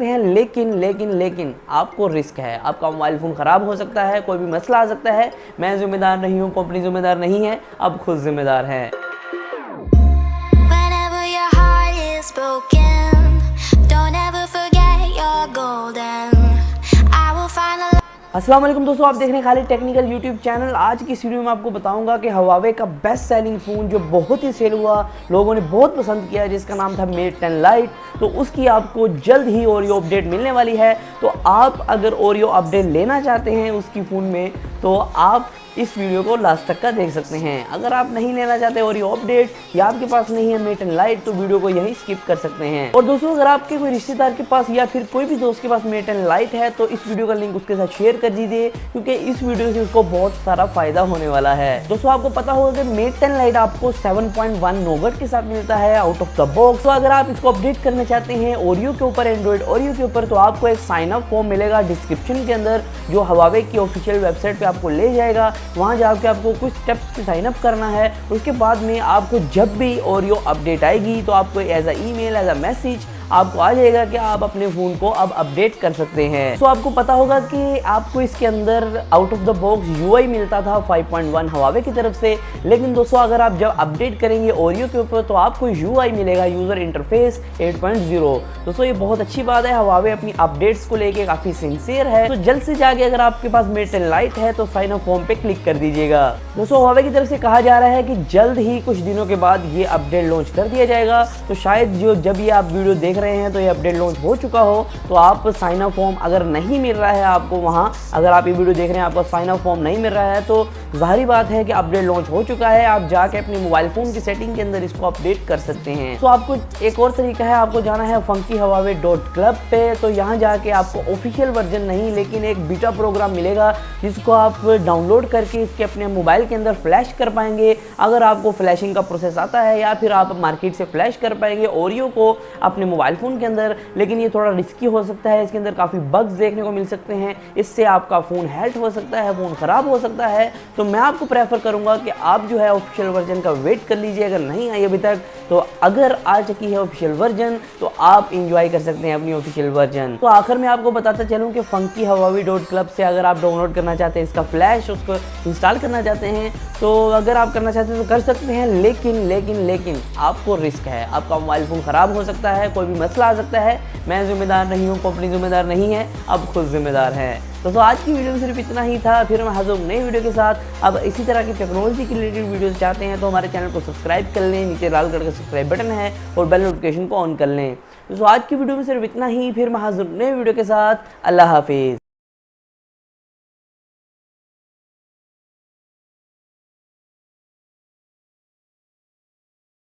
सकते हैं, लेकिन आपको रिस्क है, आपका मोबाइल फ़ोन ख़राब हो सकता है, कोई भी मसला आ सकता है। मैं ज़िम्मेदार नहीं हूँ, कंपनी ज़िम्मेदार नहीं है, आप खुद ज़िम्मेदार हैं। अस्सलाम वालेकुम दोस्तों, आप देख रहे हैं खालिद टेक्निकल यूट्यूब चैनल। आज की इस वीडियो में आपको बताऊंगा कि हवावे का बेस्ट सेलिंग फ़ोन जो बहुत ही सेल हुआ, लोगों ने बहुत पसंद किया, जिसका नाम था मेट 10 लाइट, तो उसकी आपको जल्द ही ओरियो अपडेट मिलने वाली है। तो आप अगर ओरियो अपडेट लेना चाहते हैं उसकी फ़ोन में, तो आप इस वीडियो को लास्ट तक का देख सकते हैं। अगर आप नहीं लेना चाहते ओरियो अपडेट या आपके पास नहीं है मेट 10 लाइट, तो वीडियो को यहीं स्किप कर सकते हैं। और दोस्तों, अगर आपके कोई रिश्तेदार के पास या फिर कोई भी दोस्त के पास मेट 10 लाइट है, तो इस वीडियो का लिंक उसके साथ शेयर कर दीजिए, क्योंकि इस वीडियो से उसको बहुत सारा फायदा होने वाला है। दोस्तों, आपको पता होगा कि मेट 10 लाइट आपको 7.1 नोगट के साथ मिलता है आउट ऑफ द बॉक्स। तो अगर आप इसको अपडेट करना चाहते हैं ओरियो के ऊपर, एंड्रॉइड ओरियो के ऊपर, तो आपको एक साइन अप फॉर्म मिलेगा डिस्क्रिप्शन के अंदर, जो हवावे की ऑफिशियल वेबसाइट पे आपको ले जाएगा। वहां जाके आपको कुछ स्टेप्स पे साइन अप करना है। उसके बाद में आपको जब भी ओरियो अपडेट आएगी, तो आपको as a email, as a message आपको आ जाएगा कि आप अपने फ़ोन को अब अपडेट कर सकते हैं। तो आपको पता होगा कि आपको इसके अंदर out of the box UI मिलता था 5.1 हवावे की तरफ से, लेकिन दोस्तों अगर आप जब अपडेट करेंगे ओरियो के ऊपर, तो आपको यूआई मिलेगा, यूज़र इंटरफेस 8.0। दोस्तों, ये बहुत अच्छी बात है, हवावे अपनी अपडेट्स को लेके काफ़ी सिंसियर है। तो जल्द से जाके अगर आपके पास मेट 10 लाइट है, तो साइन अप फॉर्म पे क्लिक कर दीजिएगा। दोस्तों, हवावे की तरफ से कहा जा रहा है कि जल्द ही कुछ दिनों के बाद ये अपडेट लॉन्च कर दिया जाएगा। तो शायद जब ये आप वीडियो देख रहे हैं तो ये अपडेट लॉन्च हो चुका हो, तो आप साइन अप फॉर्म अगर नहीं मिल रहा है आपको वहाँ, अगर आप ये वीडियो देख रहे हैं आपको साइन अप फॉर्म नहीं मिल रहा है, तो जाहिर बात है कि अपडेट लॉन्च हो चुका है। आप जाके अपने मोबाइल फ़ोन की सेटिंग के अंदर इसको अपडेट कर सकते हैं। तो आपको एक और तरीका है, आपको जाना है funkyhawave.club पे। तो यहाँ जाके आपको ऑफिशियल वर्जन नहीं, लेकिन एक बीटा प्रोग्राम मिलेगा, जिसको आप डाउनलोड करके इसके अपने मोबाइल के अंदर फ्लैश कर पाएंगे। अगर आपको फ्लैशिंग का प्रोसेस आता है, या फिर आप मार्केट से फ्लैश कर पाएंगे ओरियो को अपने मोबाइल फ़ोन के अंदर। लेकिन ये थोड़ा रिस्की हो सकता है, इसके अंदर काफ़ी बग्स देखने को मिल सकते हैं, इससे आपका फ़ोन हैक हो सकता है, फ़ोन ख़राब हो सकता है। तो मैं आपको प्रेफर करूंगा कि आप जो है ऑफिशियल वर्जन का वेट कर लीजिए। अगर नहीं आई अभी तक, तो अगर आ चुकी है ऑफिशियल वर्जन, तो आप इंजॉय कर सकते हैं अपनी ऑफिशियल वर्जन। तो आखिर में आपको बताता चलूं कि funkyhawave.club से अगर आप डाउनलोड करना चाहते हैं इसका फ्लैश, उसको इंस्टॉल करना चाहते हैं, तो अगर आप करना चाहते हैं तो कर सकते हैं। लेकिन आपको रिस्क है, आपका मोबाइल फ़ोन ख़राब हो सकता है, कोई भी मसला आ सकता है। मैं ज़िम्मेदार नहीं हूँ, कंपनी ज़िम्मेदार नहीं है, आप खुद ज़िम्मेदार हैं। तो आज की वीडियो में सिर्फ इतना ही था। फिर मैं हाजिर हूँ नई वीडियो के साथ। अब इसी तरह की टेक्नोलॉजी के रिलेटेड वीडियोस चाहते हैं, तो हमारे चैनल को सब्सक्राइब कर लें, नीचे लाल कलर का सब्सक्राइब बटन है, और बेल नोटिफिकेशन को ऑन कर लें। तो आज की वीडियो में सिर्फ इतना ही। फिर मैं हाजिर हूँ नई वीडियो के साथ। अल्लाह हाफिज़।